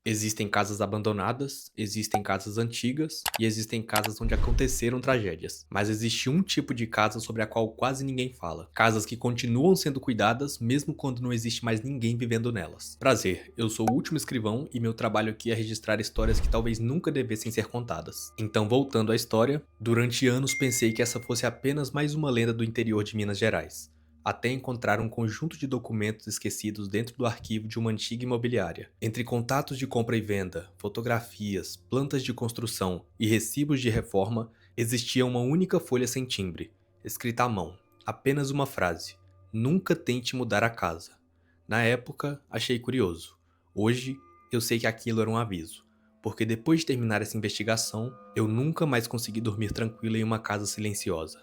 Existem casas abandonadas, existem casas antigas e existem casas onde aconteceram tragédias. Mas existe um tipo de casa sobre a qual quase ninguém fala. Casas que continuam sendo cuidadas mesmo quando não existe mais ninguém vivendo nelas. Prazer, eu sou o último escrivão e meu trabalho aqui é registrar histórias que talvez nunca devessem ser contadas. Então, voltando à história, durante anos pensei que essa fosse apenas mais uma lenda do interior de Minas Gerais, até encontrar um conjunto de documentos esquecidos dentro do arquivo de uma antiga imobiliária. Entre contatos de compra e venda, fotografias, plantas de construção e recibos de reforma, existia uma única folha sem timbre, escrita à mão. Apenas uma frase: "Nunca tente mudar a casa." Na época, achei curioso. Hoje, eu sei que aquilo era um aviso, porque depois de terminar essa investigação, eu nunca mais consegui dormir tranquilo em uma casa silenciosa.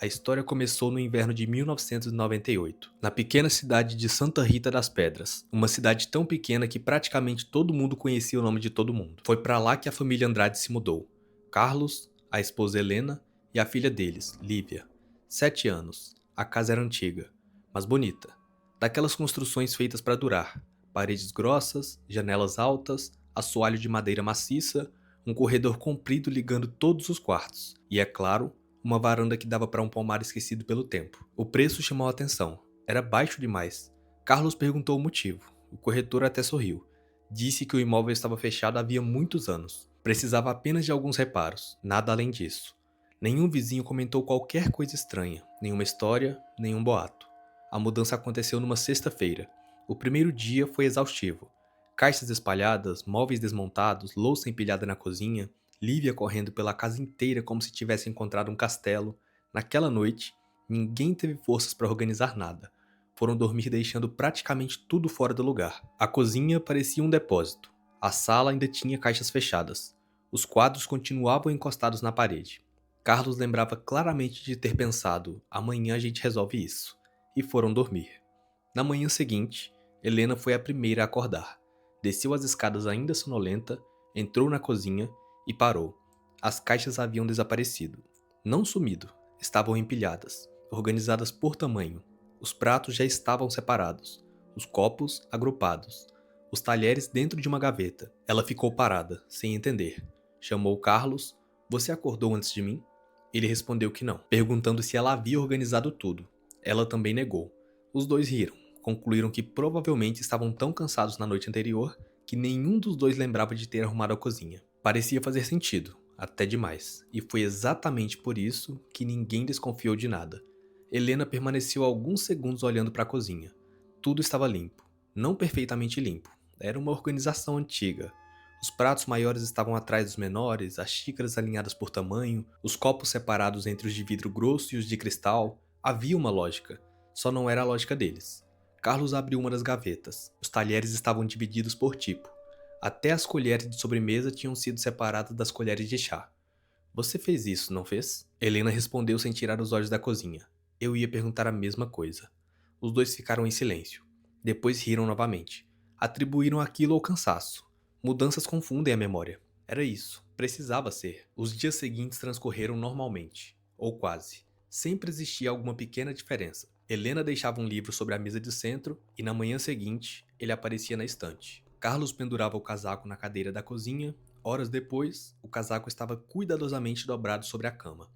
A história começou no inverno de 1998, na pequena cidade de Santa Rita das Pedras, uma cidade tão pequena que praticamente todo mundo conhecia o nome de todo mundo. Foi para lá que a família Andrade se mudou. Carlos, a esposa Helena e a filha deles, Lívia. 7 anos. A casa era antiga, mas bonita. Daquelas construções feitas para durar. Paredes grossas, janelas altas, assoalho de madeira maciça, um corredor comprido ligando todos os quartos. E é claro, uma varanda que dava para um pomar esquecido pelo tempo. O preço chamou a atenção. Era baixo demais. Carlos perguntou o motivo. O corretor até sorriu. Disse que o imóvel estava fechado havia muitos anos. Precisava apenas de alguns reparos, nada além disso. Nenhum vizinho comentou qualquer coisa estranha, nenhuma história, nenhum boato. A mudança aconteceu numa sexta-feira. O primeiro dia foi exaustivo. Caixas espalhadas, móveis desmontados, louça empilhada na cozinha, Lívia correndo pela casa inteira como se tivesse encontrado um castelo. Naquela noite, ninguém teve forças para organizar nada. Foram dormir deixando praticamente tudo fora do lugar. A cozinha parecia um depósito. A sala ainda tinha caixas fechadas. Os quadros continuavam encostados na parede. Carlos lembrava claramente de ter pensado: amanhã a gente resolve isso. E foram dormir. Na manhã seguinte, Helena foi a primeira a acordar. Desceu as escadas ainda sonolenta, entrou na cozinha e parou. As caixas haviam desaparecido. Não sumido, estavam empilhadas, organizadas por tamanho. Os pratos já estavam separados, os copos agrupados, os talheres dentro de uma gaveta. Ela ficou parada, sem entender. Chamou Carlos: "Você acordou antes de mim?" Ele respondeu que não, perguntando se ela havia organizado tudo. Ela também negou. Os dois riram, concluíram que provavelmente estavam tão cansados na noite anterior que nenhum dos dois lembrava de ter arrumado a cozinha. Parecia fazer sentido, até demais, e foi exatamente por isso que ninguém desconfiou de nada. Helena permaneceu alguns segundos olhando para a cozinha. Tudo estava limpo, não perfeitamente limpo, era uma organização antiga. Os pratos maiores estavam atrás dos menores, as xícaras alinhadas por tamanho, os copos separados entre os de vidro grosso e os de cristal. Havia uma lógica, só não era a lógica deles. Carlos abriu uma das gavetas. Os talheres estavam divididos por tipo. Até as colheres de sobremesa tinham sido separadas das colheres de chá. "Você fez isso, não fez?" Helena respondeu sem tirar os olhos da cozinha. Eu ia perguntar a mesma coisa. Os dois ficaram em silêncio. Depois riram novamente. Atribuíram aquilo ao cansaço. Mudanças confundem a memória. Era isso. Precisava ser. Os dias seguintes transcorreram normalmente. Ou quase. Sempre existia alguma pequena diferença. Helena deixava um livro sobre a mesa de centro e na manhã seguinte ele aparecia na estante. Carlos pendurava o casaco na cadeira da cozinha. Horas depois, o casaco estava cuidadosamente dobrado sobre a cama.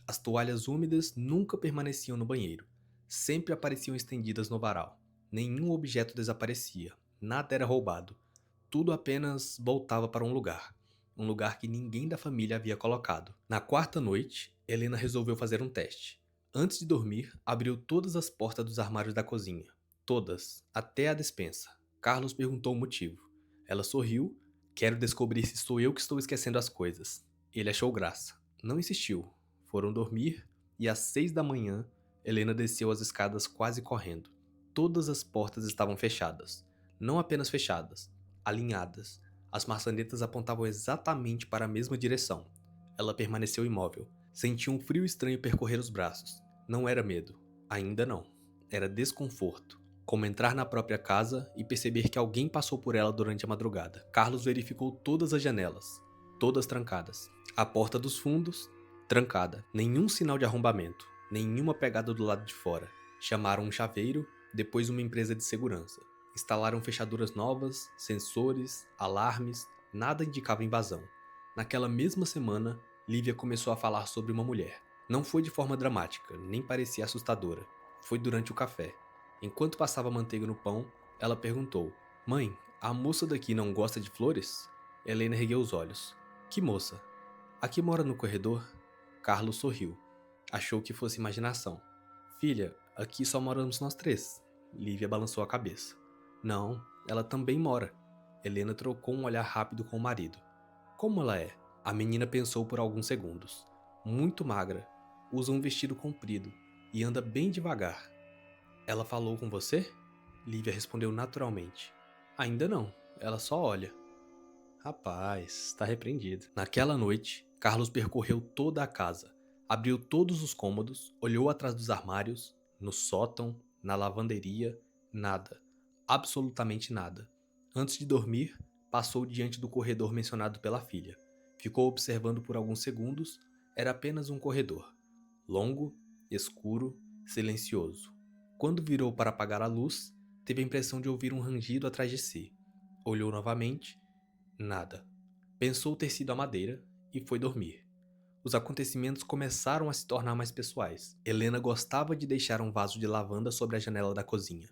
As toalhas úmidas nunca permaneciam no banheiro. Sempre apareciam estendidas no varal. Nenhum objeto desaparecia. Nada era roubado. Tudo apenas voltava para um lugar. Um lugar que ninguém da família havia colocado. Na quarta noite, Helena resolveu fazer um teste. Antes de dormir, abriu todas as portas dos armários da cozinha. Todas, até a despensa. Carlos perguntou o motivo. Ela sorriu. "Quero descobrir se sou eu que estou esquecendo as coisas." Ele achou graça. Não insistiu. Foram dormir e às 6 da manhã, Helena desceu as escadas quase correndo. Todas as portas estavam fechadas. Não apenas fechadas, alinhadas. As maçanetas apontavam exatamente para a mesma direção. Ela permaneceu imóvel. Sentiu um frio estranho percorrer os braços. Não era medo. Ainda não. Era desconforto. Como entrar na própria casa e perceber que alguém passou por ela durante a madrugada. Carlos verificou todas as janelas. Todas trancadas. A porta dos fundos, trancada. Nenhum sinal de arrombamento. Nenhuma pegada do lado de fora. Chamaram um chaveiro, depois uma empresa de segurança. Instalaram fechaduras novas, sensores, alarmes, nada indicava invasão. Naquela mesma semana, Lívia começou a falar sobre uma mulher. Não foi de forma dramática, nem parecia assustadora. Foi durante o café. Enquanto passava manteiga no pão, ela perguntou: "Mãe, a moça daqui não gosta de flores?" Helena ergueu os olhos. "Que moça?" "A que mora no corredor?" Carlos sorriu. Achou que fosse imaginação. "Filha, aqui só moramos nós três." Lívia balançou a cabeça. "Não, ela também mora." Helena trocou um olhar rápido com o marido. "Como ela é?" A menina pensou por alguns segundos. "Muito magra, usa um vestido comprido e anda bem devagar." "Ela falou com você?" Lívia respondeu naturalmente. "Ainda não, ela só olha." Rapaz, está repreendido. Naquela noite, Carlos percorreu toda a casa. Abriu todos os cômodos, olhou atrás dos armários, no sótão, na lavanderia, nada. Absolutamente nada. Antes de dormir, passou diante do corredor mencionado pela filha. Ficou observando por alguns segundos. Era apenas um corredor. Longo, escuro, silencioso. Quando virou para apagar a luz, teve a impressão de ouvir um rangido atrás de si. Olhou novamente. Nada. Pensou ter sido a madeira e foi dormir. Os acontecimentos começaram a se tornar mais pessoais. Helena gostava de deixar um vaso de lavanda sobre a janela da cozinha.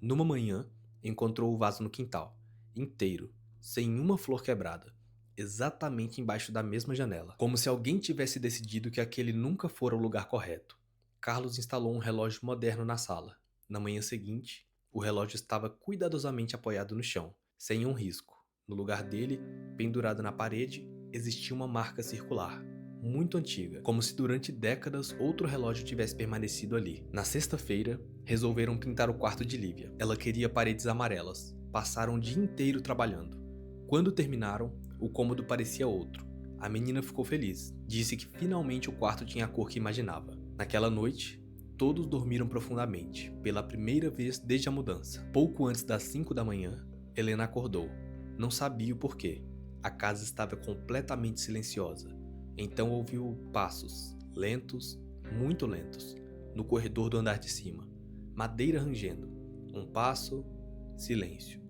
Numa manhã, encontrou o vaso no quintal, inteiro, sem uma flor quebrada, exatamente embaixo da mesma janela, como se alguém tivesse decidido que aquele nunca fora o lugar correto. Carlos instalou um relógio moderno na sala. Na manhã seguinte, o relógio estava cuidadosamente apoiado no chão, sem um risco. No lugar dele, pendurado na parede, existia uma marca circular, muito antiga, como se durante décadas outro relógio tivesse permanecido ali. Na sexta-feira, resolveram pintar o quarto de Lívia. Ela queria paredes amarelas. Passaram o dia inteiro trabalhando. Quando terminaram, o cômodo parecia outro. A menina ficou feliz. Disse que finalmente o quarto tinha a cor que imaginava. Naquela noite, todos dormiram profundamente, pela primeira vez desde a mudança. Pouco antes das 5 da manhã, Helena acordou. Não sabia o porquê. A casa estava completamente silenciosa. Então ouviu passos, lentos, muito lentos, no corredor do andar de cima. Madeira rangendo. Um passo, silêncio.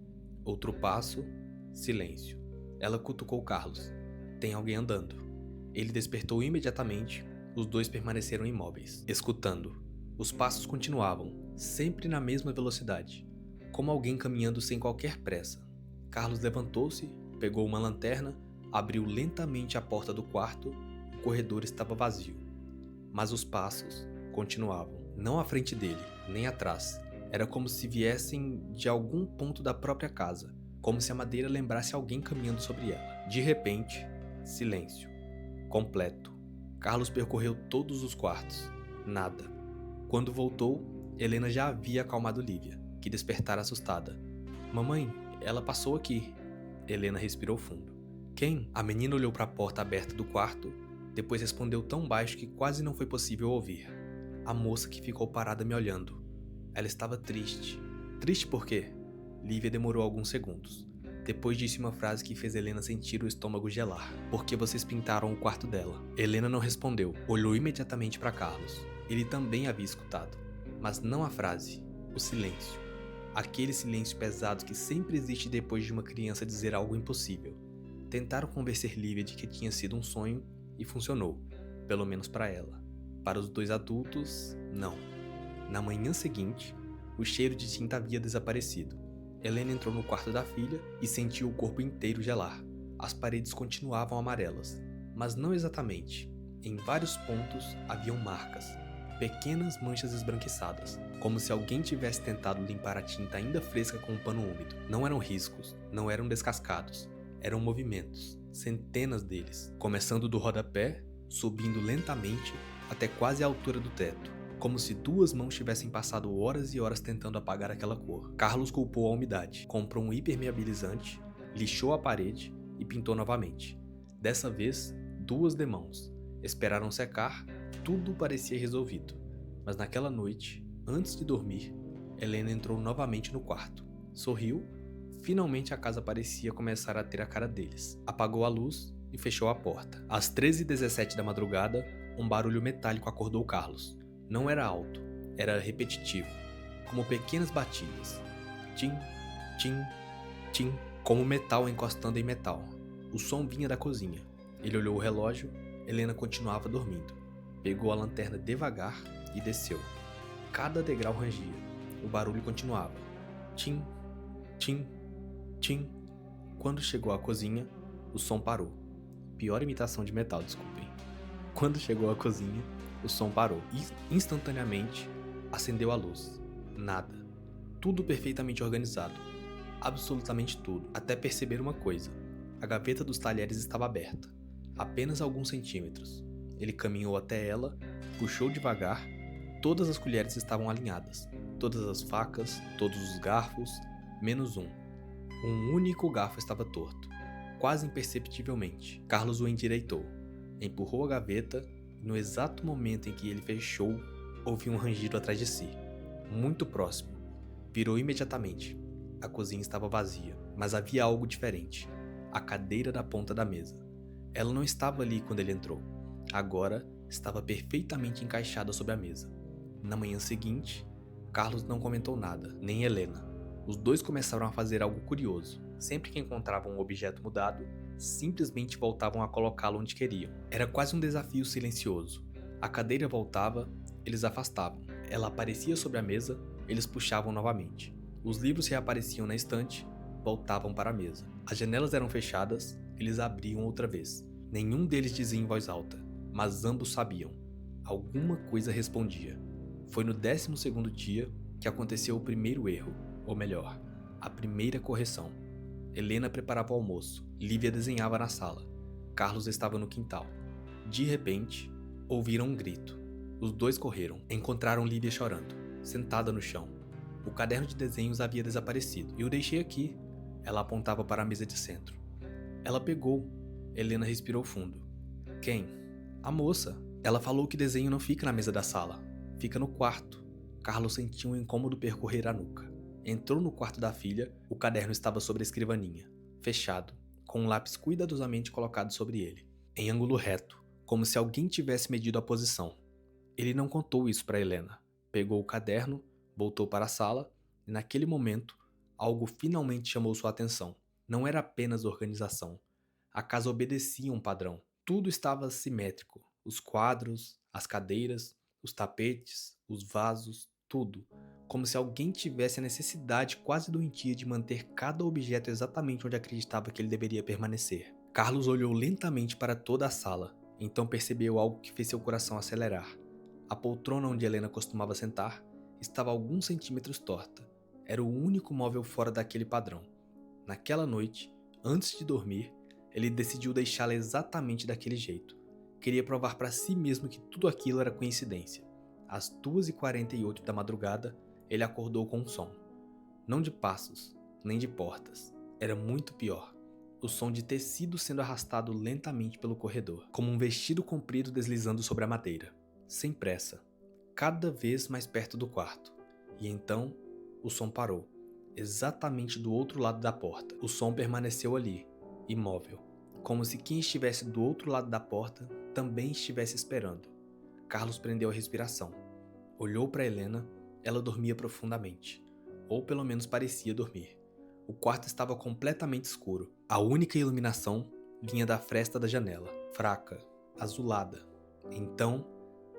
Outro passo, silêncio. Ela cutucou Carlos. "Tem alguém andando." Ele despertou imediatamente. Os dois permaneceram imóveis, escutando. Os passos continuavam, sempre na mesma velocidade, como alguém caminhando sem qualquer pressa. Carlos levantou-se, pegou uma lanterna, abriu lentamente a porta do quarto. O corredor estava vazio. Mas os passos continuavam, não à frente dele, nem atrás. Era como se viessem de algum ponto da própria casa, como se a madeira lembrasse alguém caminhando sobre ela. De repente, silêncio. Completo. Carlos percorreu todos os quartos. Nada. Quando voltou, Helena já havia acalmado Lívia, que despertara assustada. "Mamãe, ela passou aqui." Helena respirou fundo. "Quem?" A menina olhou para a porta aberta do quarto, depois respondeu tão baixo que quase não foi possível ouvir. "A moça que ficou parada me olhando. Ela estava triste." "Triste por quê?" Lívia demorou alguns segundos. Depois disse uma frase que fez Helena sentir o estômago gelar. "Porque vocês pintaram o quarto dela." Helena não respondeu. Olhou imediatamente para Carlos. Ele também havia escutado. Mas não a frase. O silêncio. Aquele silêncio pesado que sempre existe depois de uma criança dizer algo impossível. Tentaram convencer Lívia de que tinha sido um sonho e funcionou, pelo menos para ela. Para os dois adultos, não. Na manhã seguinte, o cheiro de tinta havia desaparecido. Helena entrou no quarto da filha e sentiu o corpo inteiro gelar. As paredes continuavam amarelas, mas não exatamente. Em vários pontos haviam marcas. Pequenas manchas esbranquiçadas, como se alguém tivesse tentado limpar a tinta ainda fresca com um pano úmido. Não eram riscos, não eram descascados, eram movimentos, centenas deles, começando do rodapé, subindo lentamente até quase a altura do teto, como se duas mãos tivessem passado horas e horas tentando apagar aquela cor. Carlos culpou a umidade, comprou um impermeabilizante, lixou a parede e pintou novamente. Dessa vez, duas demãos. Esperaram secar. Tudo parecia resolvido, mas naquela noite, antes de dormir, Helena entrou novamente no quarto. Sorriu. Finalmente a casa parecia começar a ter a cara deles. Apagou a luz e fechou a porta. Às 13h17 da madrugada, um barulho metálico acordou Carlos. Não era alto, era repetitivo, como pequenas batidas. Tim, tim, tim, como metal encostando em metal. O som vinha da cozinha. Ele olhou o relógio, Helena continuava dormindo. Pegou a lanterna devagar e desceu. Cada degrau rangia. O barulho continuava. Tim, tim, tim. Quando chegou à cozinha, o som parou. Pior imitação de metal, desculpem. Quando chegou à cozinha, o som parou. E, instantaneamente, acendeu a luz. Nada. Tudo perfeitamente organizado. Absolutamente tudo. Até perceber uma coisa. A gaveta dos talheres estava aberta. Apenas alguns centímetros. Ele caminhou até ela, puxou devagar. Todas as colheres estavam alinhadas. Todas as facas, todos os garfos, menos um. Um único garfo estava torto. Quase imperceptivelmente, Carlos o endireitou. Empurrou a gaveta e no exato momento em que ele fechou, ouviu um rangido atrás de si. Muito próximo. Virou imediatamente. A cozinha estava vazia, mas havia algo diferente. A cadeira da ponta da mesa. Ela não estava ali quando ele entrou. Agora estava perfeitamente encaixada sobre a mesa. Na manhã seguinte, Carlos não comentou nada, nem Helena. Os dois começaram a fazer algo curioso. Sempre que encontravam um objeto mudado, simplesmente voltavam a colocá-lo onde queriam. Era quase um desafio silencioso. A cadeira voltava, eles afastavam. Ela aparecia sobre a mesa, eles puxavam novamente. Os livros reapareciam na estante, voltavam para a mesa. As janelas eram fechadas, eles abriam outra vez. Nenhum deles dizia em voz alta, mas ambos sabiam. Alguma coisa respondia. Foi no 12º dia que aconteceu o primeiro erro, ou melhor, a primeira correção. Helena preparava o almoço, Lívia desenhava na sala, Carlos estava no quintal. De repente, ouviram um grito. Os dois correram, encontraram Lívia chorando, sentada no chão. O caderno de desenhos havia desaparecido. Eu deixei aqui. Ela apontava para a mesa de centro. Ela pegou. Helena respirou fundo. Quem? A moça. Ela falou que desenho não fica na mesa da sala. Fica no quarto. Carlos sentiu um incômodo percorrer a nuca. Entrou no quarto da filha. O caderno estava sobre a escrivaninha, fechado, com um lápis cuidadosamente colocado sobre ele, em ângulo reto, como se alguém tivesse medido a posição. Ele não contou isso para Helena. Pegou o caderno, voltou para a sala e naquele momento, algo finalmente chamou sua atenção. Não era apenas organização. A casa obedecia um padrão. Tudo estava simétrico. Os quadros, as cadeiras, os tapetes, os vasos, tudo. Como se alguém tivesse a necessidade quase doentia de manter cada objeto exatamente onde acreditava que ele deveria permanecer. Carlos olhou lentamente para toda a sala, então percebeu algo que fez seu coração acelerar. A poltrona onde Helena costumava sentar estava alguns centímetros torta. Era o único móvel fora daquele padrão. Naquela noite, antes de dormir, ele decidiu deixá-la exatamente daquele jeito. Queria provar para si mesmo que tudo aquilo era coincidência. Às 2h48 da madrugada, ele acordou com um som. Não de passos, nem de portas. Era muito pior. O som de tecido sendo arrastado lentamente pelo corredor, como um vestido comprido deslizando sobre a madeira. Sem pressa. Cada vez mais perto do quarto. E então, o som parou. Exatamente do outro lado da porta. O som permaneceu ali, imóvel. Como se quem estivesse do outro lado da porta também estivesse esperando. Carlos prendeu a respiração. Olhou para Helena, ela dormia profundamente. Ou pelo menos parecia dormir. O quarto estava completamente escuro. A única iluminação vinha da fresta da janela, fraca, azulada. Então,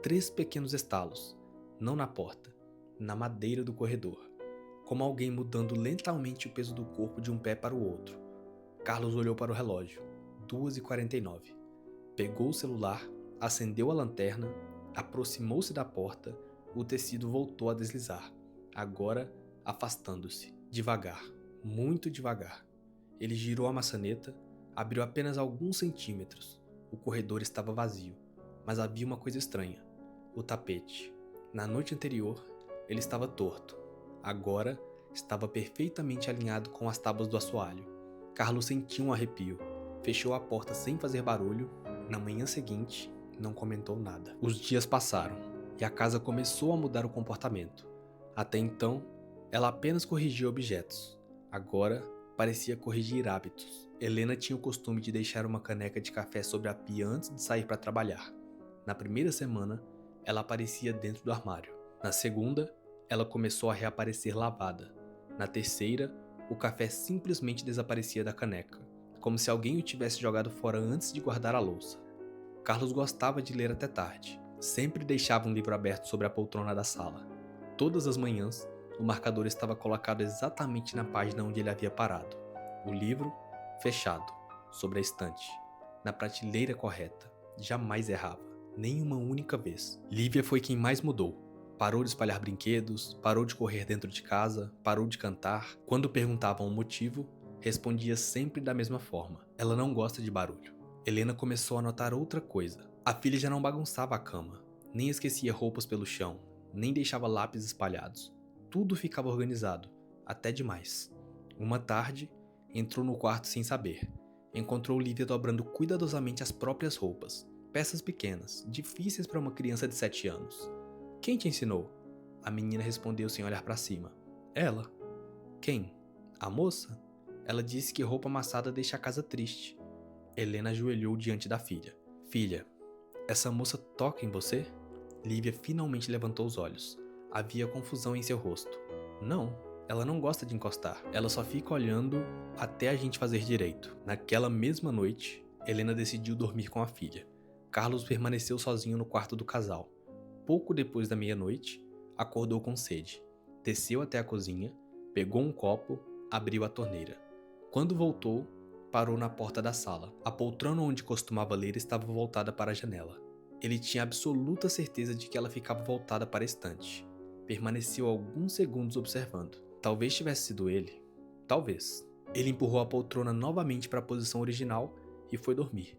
3 pequenos estalos, não na porta, na madeira do corredor. Como alguém mudando lentamente o peso do corpo de um pé para o outro. Carlos olhou para o relógio. 2h49. Pegou o celular, acendeu a lanterna, aproximou-se da porta, o tecido voltou a deslizar, agora afastando-se, devagar, muito devagar. Ele girou a maçaneta, abriu apenas alguns centímetros. O corredor estava vazio, mas havia uma coisa estranha. O tapete. Na noite anterior, ele estava torto. Agora, estava perfeitamente alinhado com as tábuas do assoalho. Carlos sentiu um arrepio. Fechou a porta sem fazer barulho. Na manhã seguinte, não comentou nada. Os dias passaram, e a casa começou a mudar o comportamento. Até então, ela apenas corrigia objetos. Agora, parecia corrigir hábitos. Helena tinha o costume de deixar uma caneca de café sobre a pia antes de sair para trabalhar. Na primeira semana, ela aparecia dentro do armário. Na segunda, ela começou a reaparecer lavada. Na terceira, O café simplesmente desaparecia da caneca, como se alguém o tivesse jogado fora antes de guardar a louça. Carlos gostava de ler até tarde. Sempre deixava um livro aberto sobre a poltrona da sala. Todas as manhãs, o marcador estava colocado exatamente na página onde ele havia parado. O livro, fechado, sobre a estante, na prateleira correta. Jamais errava, nem uma única vez. Lívia foi quem mais mudou. Parou de espalhar brinquedos, parou de correr dentro de casa, parou de cantar. Quando perguntavam o motivo, respondia sempre da mesma forma. Ela não gosta de barulho. Helena começou a notar outra coisa. A filha já não bagunçava a cama, nem esquecia roupas pelo chão, nem deixava lápis espalhados. Tudo ficava organizado, até demais. Uma tarde, entrou no quarto sem saber. Encontrou Lívia dobrando cuidadosamente as próprias roupas. Peças pequenas, difíceis para uma criança de 7 anos. Quem te ensinou? A menina respondeu sem olhar para cima. Ela. Quem? A moça? Ela disse que roupa amassada deixa a casa triste. Helena ajoelhou diante da filha. Filha, essa moça toca em você? Lívia finalmente levantou os olhos. Havia confusão em seu rosto. Não, ela não gosta de encostar. Ela só fica olhando até a gente fazer direito. Naquela mesma noite, Helena decidiu dormir com a filha. Carlos permaneceu sozinho no quarto do casal. Pouco depois da meia-noite, acordou com sede. Desceu até a cozinha, pegou um copo, abriu a torneira. Quando voltou, parou na porta da sala. A poltrona onde costumava ler estava voltada para a janela. Ele tinha absoluta certeza de que ela ficava voltada para a estante. Permaneceu alguns segundos observando. Talvez tivesse sido ele. Talvez. Ele empurrou a poltrona novamente para a posição original e foi dormir.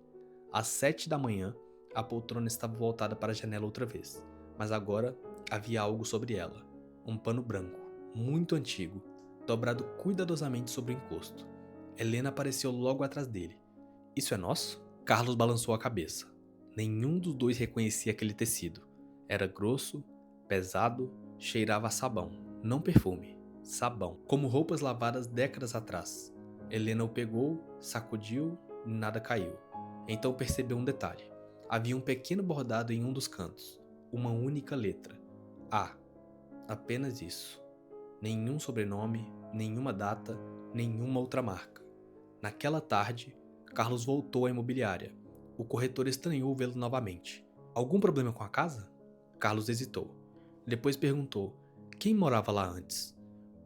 Às 7 da manhã, a poltrona estava voltada para a janela outra vez. Mas agora havia algo sobre ela. Um pano branco, muito antigo, dobrado cuidadosamente sobre o encosto. Helena apareceu logo atrás dele. Isso é nosso? Carlos balançou a cabeça. Nenhum dos dois reconhecia aquele tecido. Era grosso, pesado, cheirava a sabão. Não perfume, sabão. Como roupas lavadas décadas atrás. Helena o pegou, sacudiu, nada caiu. Então percebeu um detalhe. Havia um pequeno bordado em um dos cantos. Uma única letra. A. Apenas isso. Nenhum sobrenome, nenhuma data, nenhuma outra marca. Naquela tarde, Carlos voltou à imobiliária. O corretor estranhou vê-lo novamente. Algum problema com a casa? Carlos hesitou. Depois perguntou: quem morava lá antes?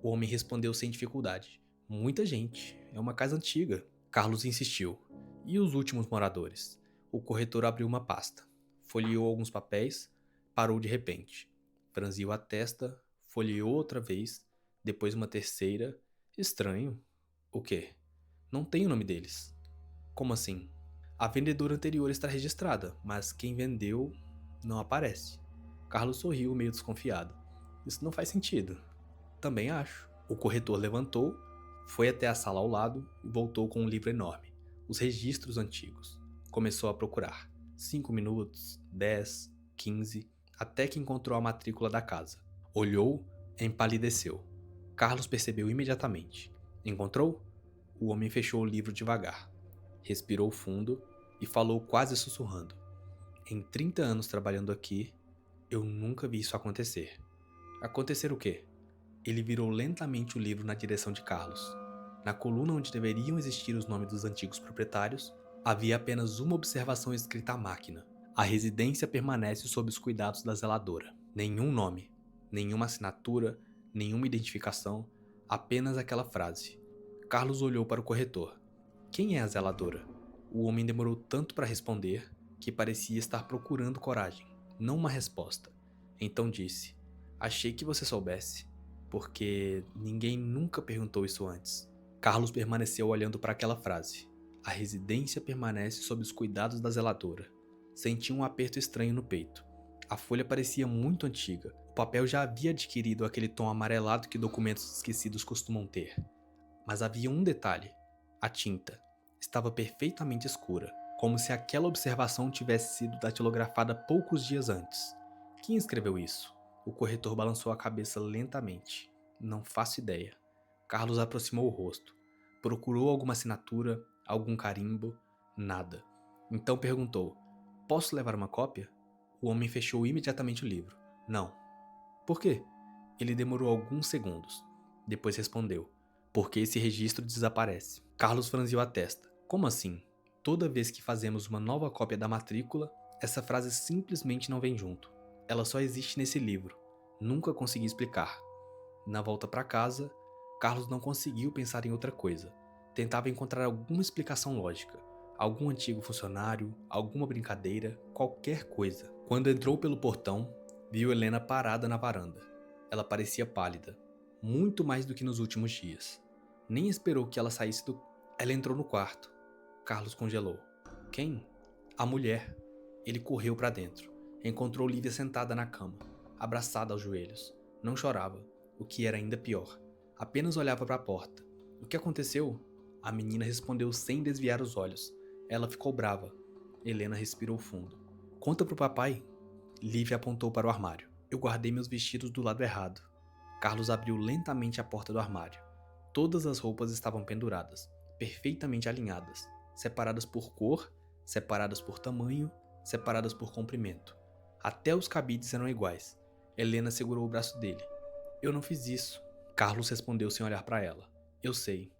O homem respondeu sem dificuldade: muita gente. É uma casa antiga. Carlos insistiu: e os últimos moradores? O corretor abriu uma pasta. Folheou alguns papéis. Parou de repente. Franziu a testa. Folheou outra vez. Depois uma terceira. Estranho. O quê? Não tem o nome deles. Como assim? A vendedora anterior está registrada, mas quem vendeu não aparece. Carlos sorriu meio desconfiado. Isso não faz sentido. Também acho. O corretor levantou, foi até a sala ao lado e voltou com um livro enorme. Os registros antigos. Começou a procurar. 5 minutos, 10, 15, até que encontrou a matrícula da casa. Olhou, empalideceu. Carlos percebeu imediatamente. Encontrou? O homem fechou o livro devagar. Respirou fundo e falou quase sussurrando. Em 30 anos trabalhando aqui, eu nunca vi isso acontecer. Acontecer o quê? Ele virou lentamente o livro na direção de Carlos. Na coluna onde deveriam existir os nomes dos antigos proprietários, havia apenas uma observação escrita à máquina. A residência permanece sob os cuidados da zeladora. Nenhum nome, nenhuma assinatura, nenhuma identificação, apenas aquela frase. Carlos olhou para o corretor. Quem é a zeladora? O homem demorou tanto para responder que parecia estar procurando coragem, não uma resposta. Então disse: achei que você soubesse, porque ninguém nunca perguntou isso antes. Carlos permaneceu olhando para aquela frase. A residência permanece sob os cuidados da zeladora. Sentiu um aperto estranho no peito. A folha parecia muito antiga. O papel já havia adquirido aquele tom amarelado que documentos esquecidos costumam ter. Mas havia um detalhe. A tinta estava perfeitamente escura, como se aquela observação tivesse sido datilografada poucos dias antes. Quem escreveu isso? O corretor balançou a cabeça lentamente. Não faço ideia. Carlos aproximou o rosto. Procurou alguma assinatura, algum carimbo, nada. Então perguntou: posso levar uma cópia? O homem fechou imediatamente o livro. Não. Por quê? Ele demorou alguns segundos. Depois respondeu: porque esse registro desaparece. Carlos franziu a testa. Como assim? Toda vez que fazemos uma nova cópia da matrícula, essa frase simplesmente não vem junto. Ela só existe nesse livro. Nunca consegui explicar. Na volta para casa, Carlos não conseguiu pensar em outra coisa. Tentava encontrar alguma explicação lógica. Algum antigo funcionário, alguma brincadeira, qualquer coisa. Quando entrou pelo portão, viu Helena parada na varanda. Ela parecia pálida, muito mais do que nos últimos dias. Nem esperou que ela saísse do... Ela entrou no quarto. Carlos congelou. Quem? A mulher. Ele correu para dentro. Encontrou Lívia sentada na cama, abraçada aos joelhos. Não chorava, o que era ainda pior. Apenas olhava para a porta. O que aconteceu? A menina respondeu sem desviar os olhos. Ela ficou brava. Helena respirou fundo. Conta pro papai. Lívia apontou para o armário. Eu guardei meus vestidos do lado errado. Carlos abriu lentamente a porta do armário. Todas as roupas estavam penduradas, perfeitamente alinhadas, separadas por cor, separadas por tamanho, separadas por comprimento. Até os cabides eram iguais. Helena segurou o braço dele. Eu não fiz isso. Carlos respondeu sem olhar para ela. Eu sei.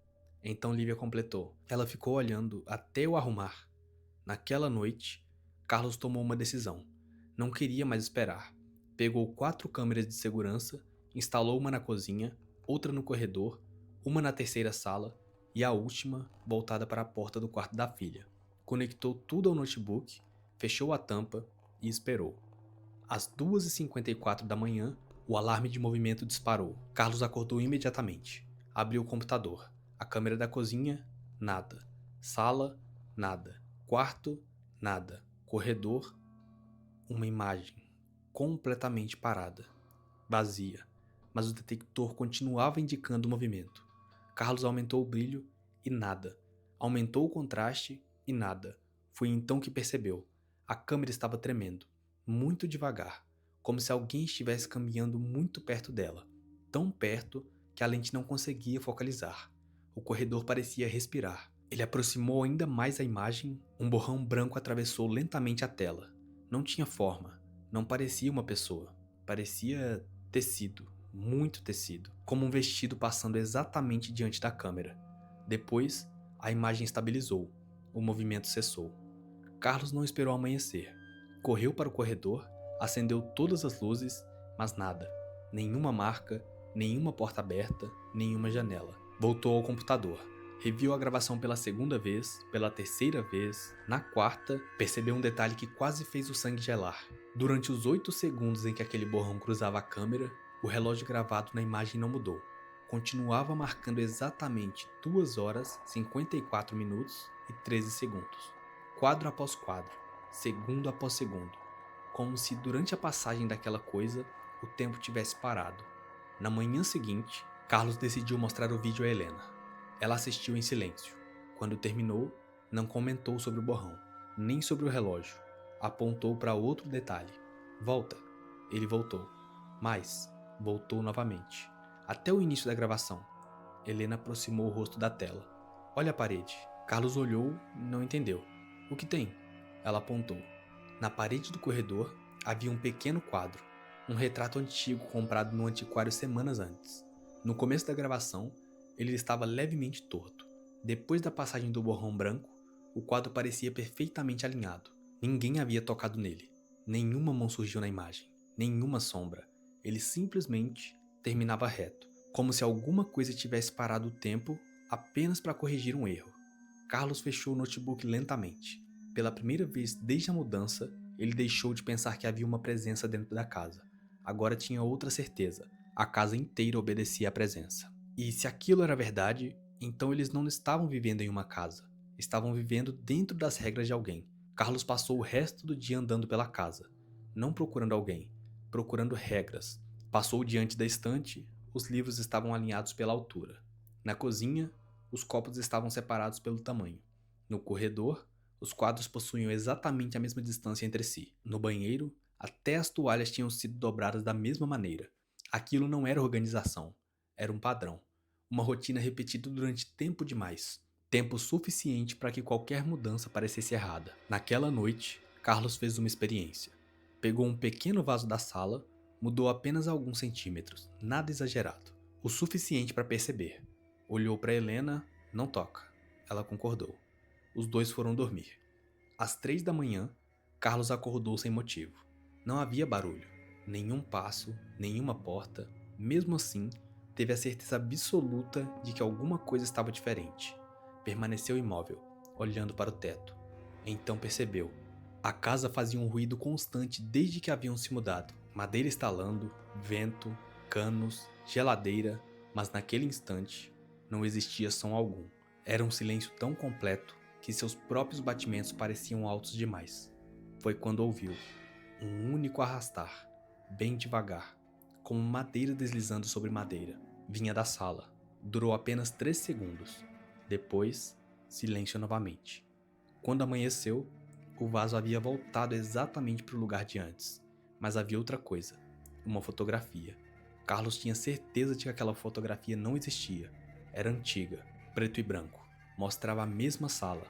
Então Lívia completou. Ela ficou olhando até eu arrumar. Naquela noite, Carlos tomou uma decisão. Não queria mais esperar. Pegou 4 câmeras de segurança, instalou uma na cozinha, outra no corredor, uma na terceira sala e a última voltada para a porta do quarto da filha. Conectou tudo ao notebook, fechou a tampa e esperou. Às 2h54 da manhã, o alarme de movimento disparou. Carlos acordou imediatamente. Abriu o computador. A câmera da cozinha, nada. Sala, nada. Quarto, nada. Corredor, uma imagem completamente parada, vazia, mas o detector continuava indicando movimento. Carlos aumentou o brilho e nada. Aumentou o contraste e nada. Foi então que percebeu. A câmera estava tremendo, muito devagar, como se alguém estivesse caminhando muito perto dela, tão perto que a lente não conseguia focalizar. O corredor parecia respirar. Ele aproximou ainda mais a imagem, um borrão branco atravessou lentamente a tela. Não tinha forma, não parecia uma pessoa, parecia tecido, muito tecido, como um vestido passando exatamente diante da câmera. Depois, a imagem estabilizou, o movimento cessou. Carlos não esperou amanhecer. Correu para o corredor, acendeu todas as luzes, mas nada. Nenhuma marca, nenhuma porta aberta, nenhuma janela. Voltou ao computador. Reviu a gravação pela segunda vez, pela terceira vez, na quarta, percebeu um detalhe que quase fez o sangue gelar. Durante os 8 segundos em que aquele borrão cruzava a câmera, o relógio gravado na imagem não mudou. Continuava marcando exatamente 2 horas, 54 minutos e 13 segundos. Quadro após quadro, segundo após segundo, como se durante a passagem daquela coisa, o tempo tivesse parado. Na manhã seguinte, Carlos decidiu mostrar o vídeo a Helena. Ela assistiu em silêncio. Quando terminou, não comentou sobre o borrão, nem sobre o relógio. Apontou para outro detalhe. Volta. Ele voltou. Mas voltou novamente. Até o início da gravação. Helena aproximou o rosto da tela. Olha a parede. Carlos olhou e não entendeu. O que tem? Ela apontou. Na parede do corredor havia um pequeno quadro. Um retrato antigo comprado no antiquário semanas antes. No começo da gravação, ele estava levemente torto. Depois da passagem do borrão branco, o quadro parecia perfeitamente alinhado. Ninguém havia tocado nele. Nenhuma mão surgiu na imagem. Nenhuma sombra. Ele simplesmente terminava reto, como se alguma coisa tivesse parado o tempo apenas para corrigir um erro. Carlos fechou o notebook lentamente. Pela primeira vez desde a mudança, ele deixou de pensar que havia uma presença dentro da casa. Agora tinha outra certeza. A casa inteira obedecia à presença. E se aquilo era verdade, então eles não estavam vivendo em uma casa. Estavam vivendo dentro das regras de alguém. Carlos passou o resto do dia andando pela casa. Não procurando alguém, procurando regras. Passou diante da estante, os livros estavam alinhados pela altura. Na cozinha, os copos estavam separados pelo tamanho. No corredor, os quadros possuíam exatamente a mesma distância entre si. No banheiro, até as toalhas tinham sido dobradas da mesma maneira. Aquilo não era organização, era um padrão. Uma rotina repetida durante tempo demais. Tempo suficiente para que qualquer mudança parecesse errada. Naquela noite, Carlos fez uma experiência. Pegou um pequeno vaso da sala, mudou apenas alguns centímetros, nada exagerado. O suficiente para perceber. Olhou para Helena, não toca. Ela concordou. Os dois foram dormir. Às 3 da manhã, Carlos acordou sem motivo. Não havia barulho, nenhum passo, nenhuma porta. Mesmo assim, teve a certeza absoluta de que alguma coisa estava diferente. Permaneceu imóvel, olhando para o teto. Então percebeu. A casa fazia um ruído constante desde que haviam se mudado. Madeira estalando, vento, canos, geladeira, mas naquele instante não existia som algum. Era um silêncio tão completo que seus próprios batimentos pareciam altos demais. Foi quando ouviu um único arrastar, bem devagar, como madeira deslizando sobre madeira. Vinha da sala. Durou apenas 3 segundos. Depois, silêncio novamente. Quando amanheceu, o vaso havia voltado exatamente para o lugar de antes, mas havia outra coisa, uma fotografia. Carlos tinha certeza de que aquela fotografia não existia. Era antiga, preto e branco. Mostrava a mesma sala,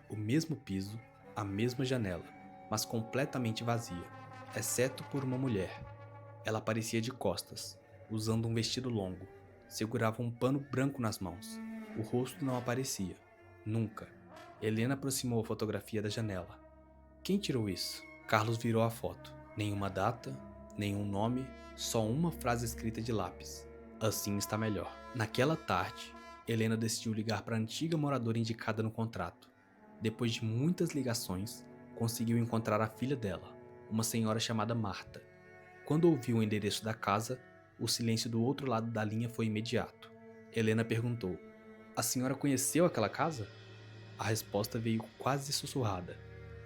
o mesmo piso, a mesma janela, mas completamente vazia, exceto por uma mulher. Ela aparecia de costas, usando um vestido longo. Segurava um pano branco nas mãos. O rosto não aparecia. Nunca. Helena aproximou a fotografia da janela. Quem tirou isso? Carlos virou a foto. Nenhuma data, nenhum nome, só uma frase escrita de lápis. Assim está melhor. Naquela tarde, Helena decidiu ligar para a antiga moradora indicada no contrato. Depois de muitas ligações, conseguiu encontrar a filha dela, uma senhora chamada Marta. Quando ouviu o endereço da casa, o silêncio do outro lado da linha foi imediato. Helena perguntou: "A senhora conheceu aquela casa?" A resposta veio quase sussurrada: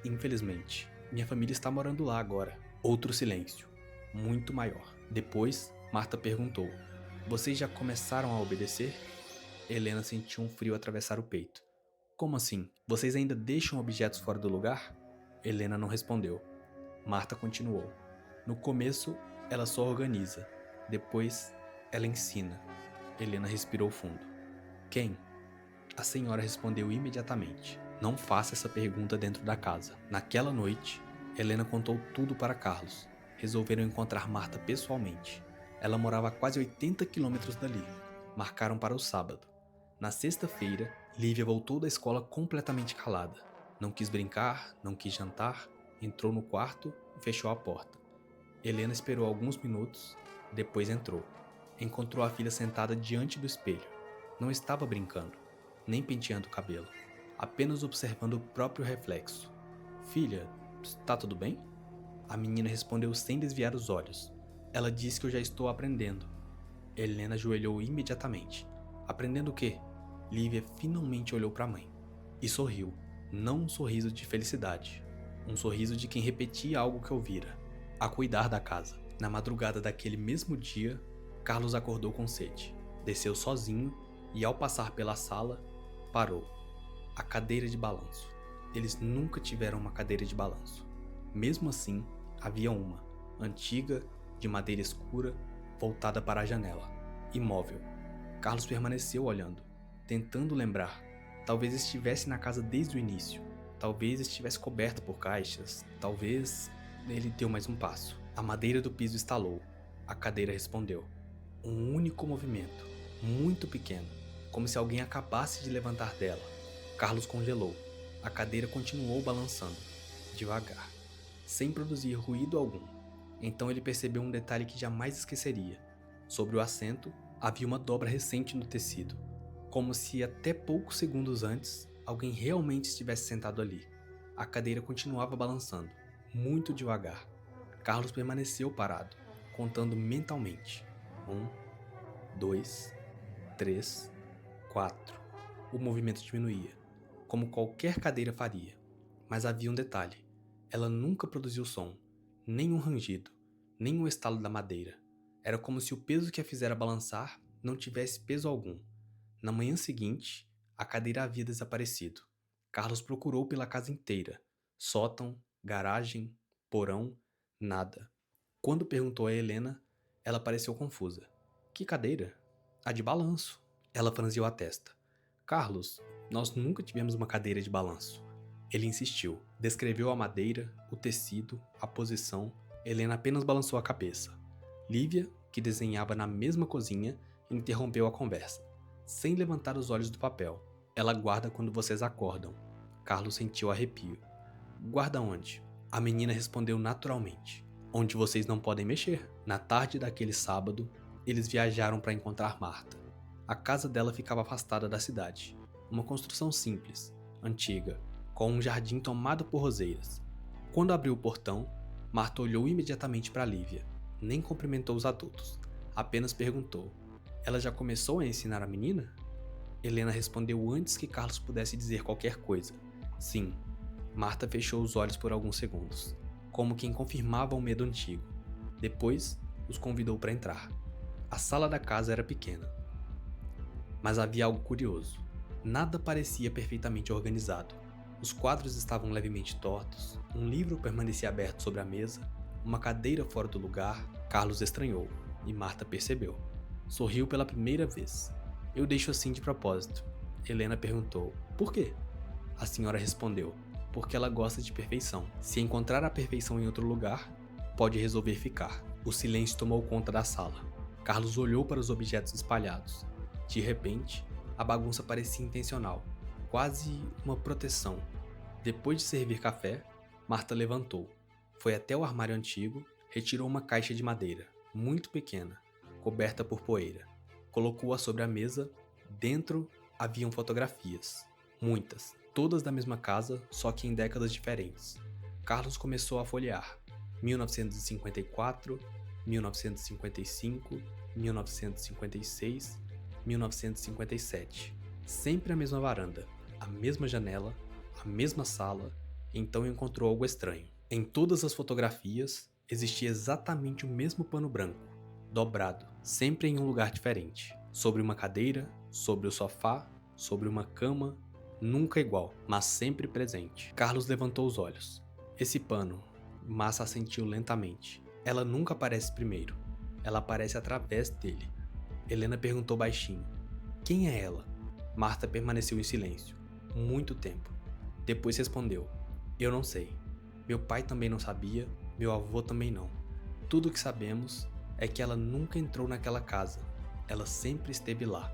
"Infelizmente, minha família está morando lá agora." Outro silêncio, muito maior. Depois, Marta perguntou: "Vocês já começaram a obedecer?" Helena sentiu um frio atravessar o peito. "Como assim? Vocês ainda deixam objetos fora do lugar?" Helena não respondeu. Marta continuou: "No começo, ela só organiza. Depois, ela ensina." Helena respirou fundo. "Quem?" A senhora respondeu imediatamente: "Não faça essa pergunta dentro da casa." Naquela noite, Helena contou tudo para Carlos. Resolveram encontrar Marta pessoalmente. Ela morava a quase 80 quilômetros dali. Marcaram para o sábado. Na sexta-feira, Lívia voltou da escola completamente calada. Não quis brincar, não quis jantar, entrou no quarto e fechou a porta. Helena esperou alguns minutos, depois entrou. Encontrou a filha sentada diante do espelho. Não estava brincando, nem penteando o cabelo, apenas observando o próprio reflexo. "Filha, está tudo bem?" A menina respondeu sem desviar os olhos. "Ela disse que eu já estou aprendendo." Helena ajoelhou imediatamente. "Aprendendo o quê?" Lívia finalmente olhou para a mãe e sorriu. Não um sorriso de felicidade, um sorriso de quem repetia algo que ouvira: a cuidar da casa. Na madrugada daquele mesmo dia, Carlos acordou com sede. Desceu sozinho e, ao passar pela sala, parou. A cadeira de balanço. Eles nunca tiveram uma cadeira de balanço. Mesmo assim, havia uma, antiga, de madeira escura, voltada para a janela, imóvel. Carlos permaneceu olhando, tentando lembrar. Talvez estivesse na casa desde o início. Talvez estivesse coberta por caixas. Talvez... Ele deu mais um passo. A madeira do piso estalou. A cadeira respondeu. Um único movimento, muito pequeno, como se alguém acabasse de levantar dela. Carlos congelou. A cadeira continuou balançando, devagar, sem produzir ruído algum. Então ele percebeu um detalhe que jamais esqueceria. Sobre o assento, havia uma dobra recente no tecido, como se até poucos segundos antes, alguém realmente estivesse sentado ali. A cadeira continuava balançando, muito devagar. Carlos permaneceu parado, contando mentalmente. 2, 3, 4. O movimento diminuía, como qualquer cadeira faria. Mas havia um detalhe. Ela nunca produziu som, nem um rangido, nem o estalo da madeira. Era como se o peso que a fizera balançar não tivesse peso algum. Na manhã seguinte, a cadeira havia desaparecido. Carlos procurou pela casa inteira. Sótão, garagem, porão, nada. Quando perguntou a Helena, ela pareceu confusa. "Que cadeira?" "A de balanço." Ela franziu a testa. "Carlos, nós nunca tivemos uma cadeira de balanço." Ele insistiu. Descreveu a madeira, o tecido, a posição. Helena apenas balançou a cabeça. Lívia, que desenhava na mesma cozinha, interrompeu a conversa. sem levantar os olhos do papel. Ela guarda quando vocês acordam. Carlos sentiu arrepio. Guarda onde? A menina respondeu naturalmente. Onde vocês não podem mexer. Na tarde daquele sábado, eles viajaram para encontrar Marta. A casa dela ficava afastada da cidade. Uma construção simples, antiga, com um jardim tomado por roseiras. Quando abriu o portão, Marta olhou imediatamente para Lívia. Nem cumprimentou os adultos. Apenas perguntou: ela já começou a ensinar a menina? Helena respondeu antes que Carlos pudesse dizer qualquer coisa. Sim. Marta fechou os olhos por alguns segundos, como quem confirmava um medo antigo. Depois, os convidou para entrar. A sala da casa era pequena. Mas havia algo curioso. Nada parecia perfeitamente organizado. Os quadros estavam levemente tortos, um livro permanecia aberto sobre a mesa, uma cadeira fora do lugar. Carlos estranhou, e Marta percebeu. Sorriu pela primeira vez. Eu deixo assim de propósito. Helena perguntou: por quê? A senhora respondeu: porque ela gosta de perfeição. Se encontrar a perfeição em outro lugar, pode resolver ficar. O silêncio tomou conta da sala. Carlos olhou para os objetos espalhados. De repente, a bagunça parecia intencional, quase uma proteção. Depois de servir café, Marta levantou. Foi até o armário antigo, retirou uma caixa de madeira, muito pequena, coberta por poeira. Colocou-a sobre a mesa. Dentro haviam fotografias. Muitas, todas da mesma casa, só que em décadas diferentes. Carlos começou a folhear. 1954, 1955, 1956, 1957. Sempre a mesma varanda, a mesma janela, a mesma sala. Então encontrou algo estranho. Em todas as fotografias, existia exatamente o mesmo pano branco, dobrado, sempre em um lugar diferente. Sobre uma cadeira, sobre o sofá, sobre uma cama, nunca igual, mas sempre presente. Carlos levantou os olhos. Esse pano, Massa assentiu lentamente. Ela nunca aparece primeiro. Ela aparece através dele. Helena perguntou baixinho: quem é ela? Marta permaneceu em silêncio. Muito tempo. Depois respondeu: eu não sei. Meu pai também não sabia, meu avô também não. Tudo o que sabemos é que ela nunca entrou naquela casa. Ela sempre esteve lá.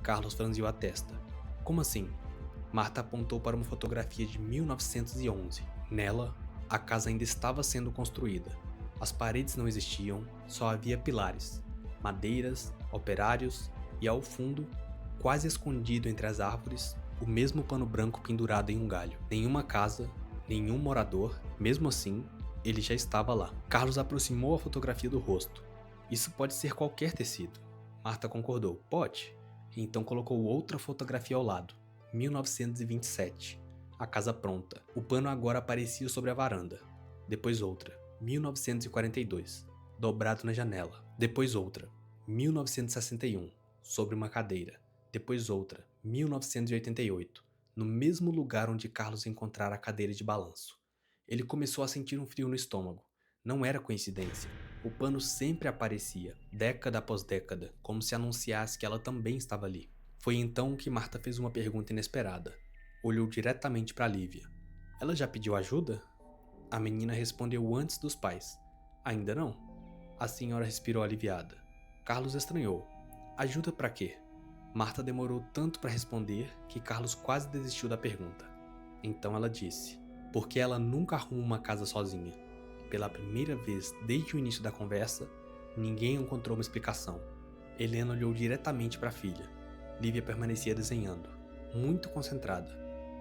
Carlos franziu a testa. Como assim? Marta apontou para uma fotografia de 1911. Nela, a casa ainda estava sendo construída. As paredes não existiam, só havia pilares, madeiras, operários e ao fundo, quase escondido entre as árvores, o mesmo pano branco pendurado em um galho. Nenhuma casa, nenhum morador. Mesmo assim, ele já estava lá. Carlos aproximou a fotografia do rosto. Isso pode ser qualquer tecido. Marta concordou. Pode. Então colocou outra fotografia ao lado. 1927. A casa pronta. O pano agora aparecia sobre a varanda. Depois outra. 1942. Dobrado na janela. Depois outra. 1961. Sobre uma cadeira. Depois outra. 1988. No mesmo lugar onde Carlos encontrara a cadeira de balanço. Ele começou a sentir um frio no estômago. Não era coincidência. O pano sempre aparecia, década após década, como se anunciasse que ela também estava ali. Foi então que Marta fez uma pergunta inesperada. Olhou diretamente para Lívia. Ela já pediu ajuda? A menina respondeu antes dos pais. Ainda não. A senhora respirou aliviada. Carlos estranhou. Ajuda para quê? Marta demorou tanto para responder que Carlos quase desistiu da pergunta. Então ela disse: porque ela nunca arruma uma casa sozinha. Pela primeira vez desde o início da conversa, ninguém encontrou uma explicação. Helena olhou diretamente para a filha. Lívia permanecia desenhando, muito concentrada.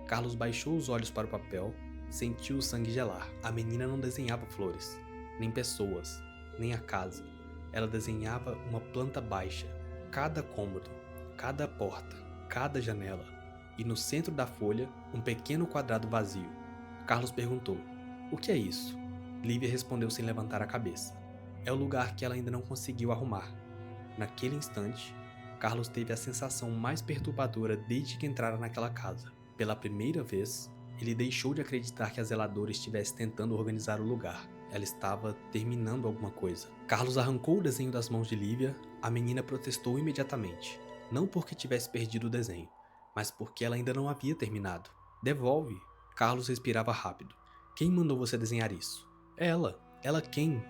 Carlos baixou os olhos para o papel, sentiu o sangue gelar. A menina não desenhava flores, nem pessoas, nem a casa. Ela desenhava uma planta baixa, cada cômodo, cada porta, cada janela. E no centro da folha, um pequeno quadrado vazio. Carlos perguntou: o que é isso? Lívia respondeu sem levantar a cabeça. É o lugar que ela ainda não conseguiu arrumar. Naquele instante, Carlos teve a sensação mais perturbadora desde que entrara naquela casa. Pela primeira vez, ele deixou de acreditar que a zeladora estivesse tentando organizar o lugar. Ela estava terminando alguma coisa. Carlos arrancou o desenho das mãos de Lívia. A menina protestou imediatamente. Não porque tivesse perdido o desenho, mas porque ela ainda não havia terminado. Devolve! Carlos respirava rápido. Quem mandou você desenhar isso? Ela. Ela quem?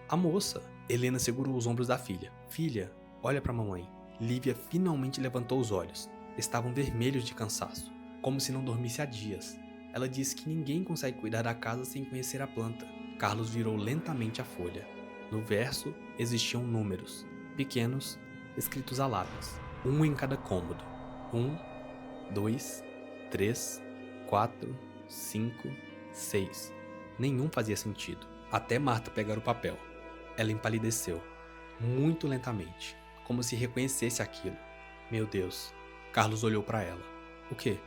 A moça. Helena segurou os ombros da filha. Filha, olha pra mamãe. Lívia finalmente levantou os olhos. Estavam vermelhos de cansaço, como se não dormisse há dias. Ela disse que ninguém consegue cuidar da casa sem conhecer a planta. Carlos virou lentamente a folha. No verso existiam números, pequenos, escritos a lápis, um em cada cômodo. 1, 2, 3, 4, 5, 6. Nenhum fazia sentido, até Marta pegar o papel. Ela empalideceu, muito lentamente, como se reconhecesse aquilo. Meu Deus. Carlos olhou para ela. O quê?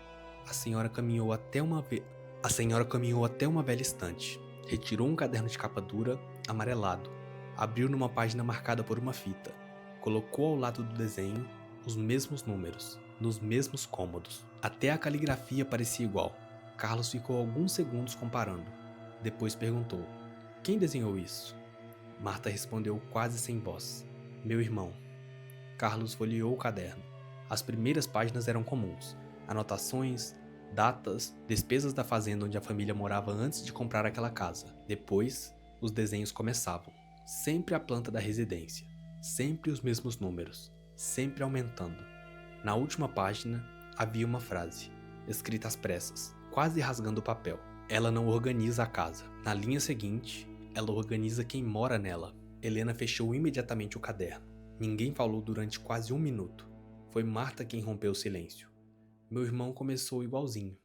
A senhora caminhou até uma velha estante, retirou um caderno de capa dura, amarelado, abriu numa página marcada por uma fita, colocou ao lado do desenho os mesmos números, nos mesmos cômodos. Até a caligrafia parecia igual. Carlos ficou alguns segundos comparando. Depois perguntou: quem desenhou isso? Marta respondeu quase sem voz: meu irmão. Carlos folheou o caderno. As primeiras páginas eram comuns: anotações, datas, despesas da fazenda onde a família morava antes de comprar aquela casa. Depois, os desenhos começavam. Sempre a planta da residência, sempre os mesmos números, sempre aumentando. Na última página, havia uma frase, escrita às pressas, quase rasgando o papel. Ela não organiza a casa. Na linha seguinte, ela organiza quem mora nela. Helena fechou imediatamente o caderno. Ninguém falou durante quase 1 minuto. Foi Marta quem rompeu o silêncio. Meu irmão começou igualzinho.